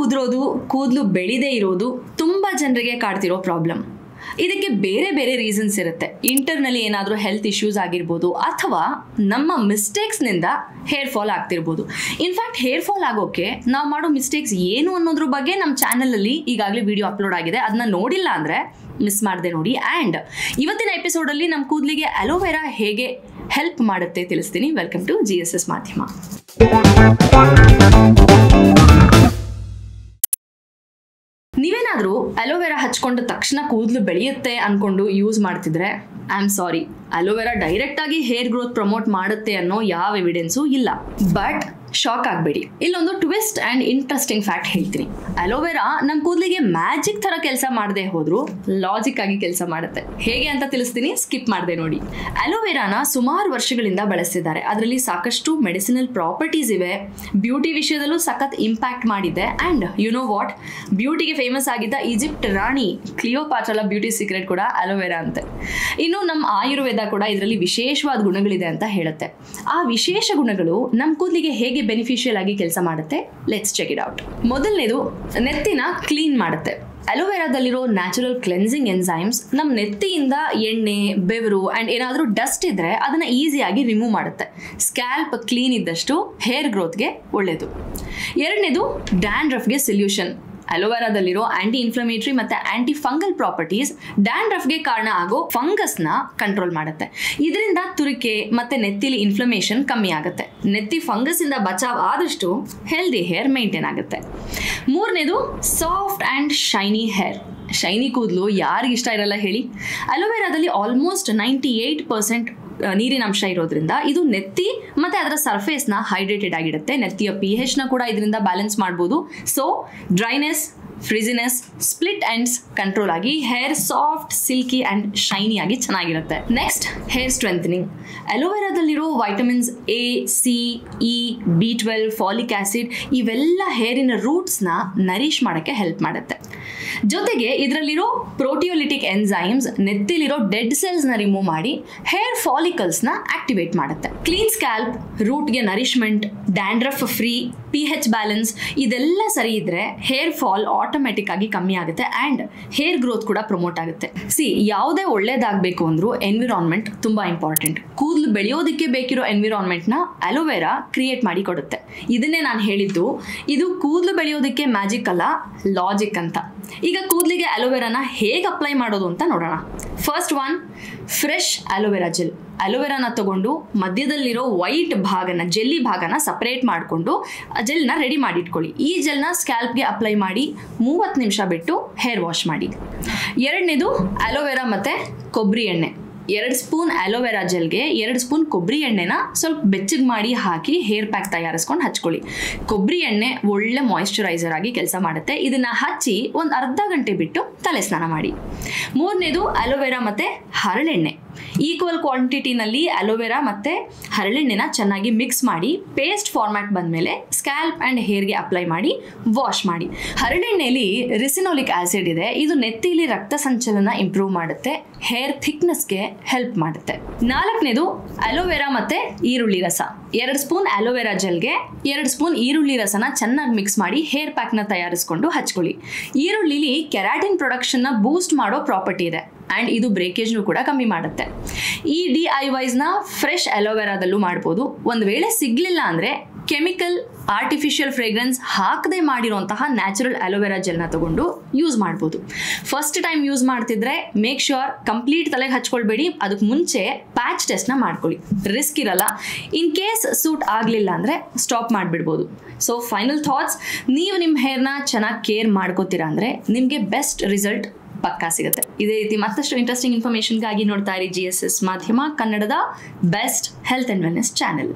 ಉದುರೋದು, ಕೂದಲು ಬೆಳೆದೇ ಇರೋದು ತುಂಬಾ ಜನರಿಗೆ ಕಾಡ್ತಿರೋ ಪ್ರಾಬ್ಲಮ್. ಇದಕ್ಕೆ ಬೇರೆ ಬೇರೆ ರೀಸನ್ಸ್ ಇರುತ್ತೆ. ಇಂಟರ್ನಲಿ ಏನಾದರೂ ಹೆಲ್ತ್ ಇಶ್ಯೂಸ್ ಆಗಿರ್ಬೋದು, ಅಥವಾ ನಮ್ಮ ಮಿಸ್ಟೇಕ್ಸ್ನಿಂದ ಹೇರ್ ಫಾಲ್ ಆಗ್ತಿರ್ಬೋದು. ಇನ್ಫ್ಯಾಕ್ಟ್ ಹೇರ್ ಫಾಲ್ ಆಗೋಕ್ಕೆ ನಾವು ಮಾಡೋ ಮಿಸ್ಟೇಕ್ಸ್ ಏನು ಅನ್ನೋದ್ರ ಬಗ್ಗೆ ನಮ್ಮ ಚಾನಲಲ್ಲಿ ಈಗಾಗಲೇ ವಿಡಿಯೋ ಅಪ್ಲೋಡ್ ಆಗಿದೆ. ಅದನ್ನ ನೋಡಿಲ್ಲ ಅಂದರೆ ಮಿಸ್ ಮಾಡದೆ ನೋಡಿ. ಆ್ಯಂಡ್ ಇವತ್ತಿನ ಎಪಿಸೋಡಲ್ಲಿ ನಮ್ಮ ಕೂದಲಿಗೆ ಅಲೋವೆರಾ ಹೇಗೆ ಹೆಲ್ಪ್ ಮಾಡುತ್ತೆ ತಿಳಿಸ್ತೀನಿ. ವೆಲ್ಕಮ್ ಟು GSS ಮಾಧ್ಯಮ. ನೀವೇನಾದರೂ ಅಲೋವೆರಾ ಹಚ್ಕೊಂಡ ತಕ್ಷಣ ಕೂದಲು ಬೆಳೆಯುತ್ತೆ ಅನ್ಕೊಂಡು ಯೂಸ್ ಮಾಡ್ತಿದ್ರೆ I am sorry, aloe vera direct ಆಗಿ ಹೇರ್ ಗ್ರೋತ್ ಪ್ರಮೋಟ್ ಮಾಡುತ್ತೆ ಅನ್ನೋ ಯಾವ ಎವಿಡೆನ್ಸು ಇಲ್ಲ. ಬಟ್ ಶಾಕ್ ಆಗಬೇಡಿ, ಇಲ್ಲೊಂದು ಟ್ವಿಸ್ಟ್ ಆ್ಯಂಡ್ ಇಂಟ್ರೆಸ್ಟಿಂಗ್ ಫ್ಯಾಕ್ಟ್ ಹೇಳ್ತೀನಿ. ಅಲೋವೆರಾ ನಮ್ಮ ಕೂದಲಿಗೆ ಮ್ಯಾಜಿಕ್ ಥರ ಕೆಲಸ ಮಾಡದೆ ಹೋದ್ರು ಲಾಜಿಕ್ ಆಗಿ ಕೆಲಸ ಮಾಡುತ್ತೆ. ಹೇಗೆ ಅಂತ ತಿಳಿಸ್ತೀನಿ, ಸ್ಕಿಪ್ ಮಾಡದೆ ನೋಡಿ. ಅಲೋವೆರಾನ ಸುಮಾರು ವರ್ಷಗಳಿಂದ ಬಳಸ್ತಿದ್ದಾರೆ. ಅದರಲ್ಲಿ ಸಾಕಷ್ಟು ಮೆಡಿಸಿನಲ್ ಪ್ರಾಪರ್ಟೀಸ್ ಇವೆ. ಬ್ಯೂಟಿ ವಿಷಯದಲ್ಲೂ ಸಖತ್ ಇಂಪ್ಯಾಕ್ಟ್ ಮಾಡಿದೆ. ಆ್ಯಂಡ್ ಯು ನೋ ವಾಟ್, ಬ್ಯೂಟಿಗೆ ಫೇಮಸ್ ಆಗಿದ್ದ ಈಜಿಪ್ಟ್ ರಾಣಿ ಕ್ಲಿಯೋಪಾಟ್ರಾಳ ಬ್ಯೂಟಿ ಸೀಕ್ರೆಟ್ ಕೂಡ ಅಲೋವೆರಾ ಅಂತೆ. ಇನ್ನು ನಮ್ಮ ಆಯುರ್ವೇದ ಕೂಡ ಇದರಲ್ಲಿ ವಿಶೇಷವಾದ ಗುಣಗಳಿದೆ ಅಂತ ಹೇಳುತ್ತೆ. ಆ ವಿಶೇಷ ಗುಣಗಳು ನಮ್ಮ ಕೂದಲಿಗೆ ಹೇಗೆ ಬೆನಿಫಿಷಿಯಲ್ ಆಗಿ ಕೆಲಸ ಮಾಡುತ್ತೆ, ಲೆಟ್ಸ್ ಚೆಕ್ ಇಟ್ ಔಟ್. ಮೊದಲನೇದು, ನೆತ್ತಿನ ಕ್ಲೀನ್ ಮಾಡುತ್ತೆ. ಅಲೋವೆರಾದಲ್ಲಿರೋ ನ್ಯಾಚುರಲ್ ಕ್ಲೆನ್ಸಿಂಗ್ ಎನ್ಸೈಮ್ಸ್ ನಮ್ಮ ನೆತ್ತಿಯಿಂದ ಎಣ್ಣೆ, ಬೆವರು ಆ್ಯಂಡ್ ಏನಾದರೂ ಡಸ್ಟ್ ಇದ್ದರೆ ಅದನ್ನು ಈಸಿಯಾಗಿ ರಿಮೂವ್ ಮಾಡುತ್ತೆ. ಸ್ಕ್ಯಾಲ್ಪ್ ಕ್ಲೀನ್ ಇದ್ದಷ್ಟು ಹೇರ್ ಗ್ರೋತ್ಗೆ ಒಳ್ಳೆಯದು. ಎರಡನೇದು, ಡ್ಯಾಂಡ್ರಫ್ಗೆ ಸೊಲ್ಯೂಷನ್. ಅಲೋವೆರಾದಲ್ಲಿರೋ ಆಂಟಿ ಇನ್ಫ್ಲಮೇಟರಿ ಮತ್ತು ಆಂಟಿ ಫಂಗಲ್ ಪ್ರಾಪರ್ಟೀಸ್ ಡ್ಯಾಂಡ್ರಫ್ಗೆ ಕಾರಣ ಆಗೋ ಫಂಗಸ್ನ ಕಂಟ್ರೋಲ್ ಮಾಡುತ್ತೆ. ಇದರಿಂದ ತುರಿಕೆ ಮತ್ತು ನೆತ್ತಿಲಿ ಇನ್ಫ್ಲಮೇಷನ್ ಕಮ್ಮಿ ಆಗುತ್ತೆ. ನೆತ್ತಿ ಫಂಗಸ್ಸಿಂದ ಬಚಾವ್ ಆದಷ್ಟು ಹೆಲ್ದಿ ಹೇರ್ ಮೇಂಟೈನ್ ಆಗುತ್ತೆ. ಮೂರನೇದು, soft and shiny hair. Shiny ಕೂದಲು ಯಾರಿಗಿಷ್ಟ ಇರಲ್ಲ ಹೇಳಿ? ಅಲೋವೆರಾದಲ್ಲಿ ಆಲ್ಮೋಸ್ಟ್ 98% ನೀರಿನ ಅಂಶ ಇರೋದ್ರಿಂದ ಇದು ನೆತ್ತಿ ಮತ್ತು ಅದರ ಸರ್ಫೇಸ್ನ ಹೈಡ್ರೇಟೆಡ್ ಆಗಿಡುತ್ತೆ. ನೆತ್ತಿಯ pH ಕೂಡ ಇದರಿಂದ ಬ್ಯಾಲೆನ್ಸ್ ಮಾಡ್ಬೋದು. So dryness, frizziness, split ends control ಆಗಿ hair soft, silky and shiny ಆಗಿ ಚೆನ್ನಾಗಿರುತ್ತೆ. Next, hair strengthening. ಅಲೋವೆರಾದಲ್ಲಿರೋ vitamins A, C, E, B12, folic acid ಇವೆಲ್ಲ ಹೇರಿನ ರೂಟ್ಸ್ನ ನರಿಶ್ ಮಾಡೋಕ್ಕೆ ಹೆಲ್ಪ್ ಮಾಡುತ್ತೆ. ಜೊತೆಗೆ ಇದರಲ್ಲಿರೋ ಪ್ರೋಟಿಯೋಲಿಟಿಕ್ ಎನ್ಸೈಮ್ಸ್ ನೆತ್ತಿಲಿರೋ ಡೆಡ್ ಸೆಲ್ಸ್ನ ರಿಮೂವ್ ಮಾಡಿ ಹೇರ್ ಫಾಲಿಕಲ್ಸ್ನ ಆಕ್ಟಿವೇಟ್ ಮಾಡುತ್ತೆ. ಕ್ಲೀನ್ ಸ್ಕ್ಯಾಲ್ಪ್, ರೂಟ್ಗೆ nourishment, dandruff free, pH balance ಇದೆಲ್ಲ ಸರಿ ಇದ್ರೆ ಹೇರ್ ಫಾಲ್ ಆಟೋಮೆಟಿಕ್ ಆಗಿ ಕಮ್ಮಿ ಆಗುತ್ತೆ ಆ್ಯಂಡ್ ಹೇರ್ ಗ್ರೋತ್ ಕೂಡ ಪ್ರಮೋಟ್ ಆಗುತ್ತೆ. ಯಾವುದೇ ಒಳ್ಳೇದಾಗಬೇಕು ಅಂದ್ರೂ ಎನ್ವಿರಾನ್ಮೆಂಟ್ ತುಂಬ ಇಂಪಾರ್ಟೆಂಟ್. ಕೂದಲು ಬೆಳೆಯೋದಕ್ಕೆ ಬೇಕಿರೋ ಎನ್ವಿರಾನ್ಮೆಂಟ್ನ ಅಲೋವೆರಾ ಕ್ರಿಯೇಟ್ ಮಾಡಿ ಕೊಡುತ್ತೆ. ಇದನ್ನೇ ನಾನು ಹೇಳಿದ್ದು, ಇದು ಕೂದಲು ಬೆಳೆಯೋದಕ್ಕೆ ಮ್ಯಾಜಿಕ್ ಅಲ್ಲ, ಲಾಜಿಕ್ ಅಂತ. ಈಗ ಕೂದಲಿಗೆ ಅಲೋವೆರಾನ ಹೇಗೆ ಅಪ್ಲೈ ಮಾಡೋದು ಅಂತ ನೋಡೋಣ. First one, fresh aloe vera gel. ಅಲೋವೆರಾನ ತಗೊಂಡು ಮಧ್ಯದಲ್ಲಿರೋ ವೈಟ್ ಭಾಗನ, ಜೆಲ್ಲಿ ಭಾಗನ ಸಪ್ರೇಟ್ ಮಾಡಿಕೊಂಡು ಜೆಲ್ನ ರೆಡಿ ಮಾಡಿ ಇಟ್ಕೊಳ್ಳಿ. ಈ ಜೆಲ್ನ ಸ್ಕ್ಯಾಲ್ಪ್ಗೆ ಅಪ್ಲೈ ಮಾಡಿ 30 ನಿಮಿಷ ಬಿಟ್ಟು ಹೇರ್ ವಾಶ್ ಮಾಡಿ. ಎರಡನೇದು, ಅಲೋವೆರಾ ಮತ್ತು ಕೊಬ್ಬರಿ ಎಣ್ಣೆ. 2 ಸ್ಪೂನ್ ಅಲೋವೆರಾ ಜೆಲ್ಗೆ 2 ಸ್ಪೂನ್ ಕೊಬ್ಬರಿ ಎಣ್ಣೆನ ಸ್ವಲ್ಪ ಬೆಚ್ಚಗೆ ಮಾಡಿ ಹಾಕಿ ಹೇರ್ ಪ್ಯಾಕ್ ತಯಾರಿಸ್ಕೊಂಡು ಹಚ್ಕೊಳ್ಳಿ. ಕೊಬ್ಬರಿ ಎಣ್ಣೆ ಒಳ್ಳೆ ಮಾಯಿಶ್ಚರೈಸರ್ ಆಗಿ ಕೆಲಸ ಮಾಡುತ್ತೆ. ಇದನ್ನು ಹಚ್ಚಿ ಒಂದು ಅರ್ಧ ಗಂಟೆ ಬಿಟ್ಟು ತಲೆ ಸ್ನಾನ ಮಾಡಿ. ಮೂರನೇದು, ಅಲೋವೆರಾ ಮತ್ತು ಹರಳೆಣ್ಣೆ. ಈಕ್ವಲ್ ಕ್ವಾಂಟಿಟಿನಲ್ಲಿ ಅಲೋವೆರಾ ಮತ್ತು ಹರಳೆಣ್ಣೆನ ಚೆನ್ನಾಗಿ ಮಿಕ್ಸ್ ಮಾಡಿ ಪೇಸ್ಟ್ ಫಾರ್ಮ್ಯಾಟ್ ಬಂದಮೇಲೆ ಸ್ಕ್ಯಾಲ್ಪ್ ಆ್ಯಂಡ್ ಹೇರ್ಗೆ ಅಪ್ಲೈ ಮಾಡಿ ವಾಶ್ ಮಾಡಿ. ಹರಳೆಣ್ಣೆಯಲ್ಲಿ ರಿಸಿನೋಲಿಕ್ ಆಸಿಡ್ ಇದೆ. ಇದು ನೆತ್ತಿಲಿ ರಕ್ತ ಸಂಚಲನ ಇಂಪ್ರೂವ್ ಮಾಡುತ್ತೆ, ಹೇರ್ ಥಿಕ್ನೆಸ್ಗೆ ಹೆಲ್ಪ್ ಮಾಡುತ್ತೆ. ನಾಲ್ಕನೇದು, ಅಲೋವೆರಾ ಮತ್ತು ಈರುಳ್ಳಿ ರಸ. 2 ಸ್ಪೂನ್ ಅಲೋವೆರಾ ಜೆಲ್ಗೆ 2 ಸ್ಪೂನ್ ಈರುಳ್ಳಿ ರಸನ ಚೆನ್ನಾಗಿ ಮಿಕ್ಸ್ ಮಾಡಿ ಹೇರ್ ಪ್ಯಾಕ್ನ ತಯಾರಿಸ್ಕೊಂಡು ಹಚ್ಕೊಳ್ಳಿ. ಈರುಳ್ಳಿಲಿ ಕೆರಾಟಿನ್ ಪ್ರೊಡಕ್ಷನ್ನ ಬೂಸ್ಟ್ ಮಾಡೋ ಪ್ರಾಪರ್ಟಿ ಇದೆ ಆ್ಯಂಡ್ ಇದು ಬ್ರೇಕೇಜ್ನು ಕೂಡ ಕಮ್ಮಿ ಮಾಡುತ್ತೆ. ಈ DIYಸ್ನ ಫ್ರೆಶ್ ಅಲೋವೆರಾದಲ್ಲೂ ಮಾಡ್ಬೋದು. ಒಂದು ವೇಳೆ ಸಿಗಲಿಲ್ಲ ಅಂದರೆ ಕೆಮಿಕಲ್, ಆರ್ಟಿಫಿಷಿಯಲ್ ಫ್ರೇಗ್ರೆನ್ಸ್ ಹಾಕದೆ ಮಾಡಿರೋಂತಹ ನ್ಯಾಚುರಲ್ ಅಲೋವೆರಾ ಜೆಲ್ನ ತಗೊಂಡು ಯೂಸ್ ಮಾಡ್ಬೋದು. ಫಸ್ಟ್ ಟೈಮ್ ಯೂಸ್ ಮಾಡ್ತಿದ್ರೆ ಮೇಕ್ ಶ್ಯೂರ್ ಕಂಪ್ಲೀಟ್ ತಲೆಗೆ ಹಚ್ಕೊಳ್ಬೇಡಿ. ಅದಕ್ಕೆ ಮುಂಚೆ ಪ್ಯಾಚ್ ಟೆಸ್ಟ್ನ ಮಾಡ್ಕೊಳ್ಳಿ, ರಿಸ್ಕ್ ಇರಲ್ಲ. ಇನ್ ಕೇಸ್ ಸೂಟ್ ಆಗಲಿಲ್ಲ ಅಂದರೆ ಸ್ಟಾಪ್ ಮಾಡಿಬಿಡ್ಬೋದು. ಸೊ ಫೈನಲ್ ಥಾಟ್ಸ್, ನೀವು ನಿಮ್ಮ ಹೇರ್ನ ಚೆನ್ನಾಗಿ ಕೇರ್ ಮಾಡ್ಕೋತೀರಾ ಅಂದರೆ ನಿಮಗೆ ಬೆಸ್ಟ್ ರಿಸಲ್ಟ್ ಪಕ್ಕಾ ಸಿಗುತ್ತೆ. ಇದೇ ರೀತಿ ಮತ್ತಷ್ಟು ಇಂಟ್ರೆಸ್ಟಿಂಗ್ ಇನ್ಫಾರ್ಮೇಷನ್ಗಾಗಿ ನೋಡ್ತಾ ಇರಿ GSS ಮಾಧ್ಯಮ, ಕನ್ನಡದ best health and wellness channel.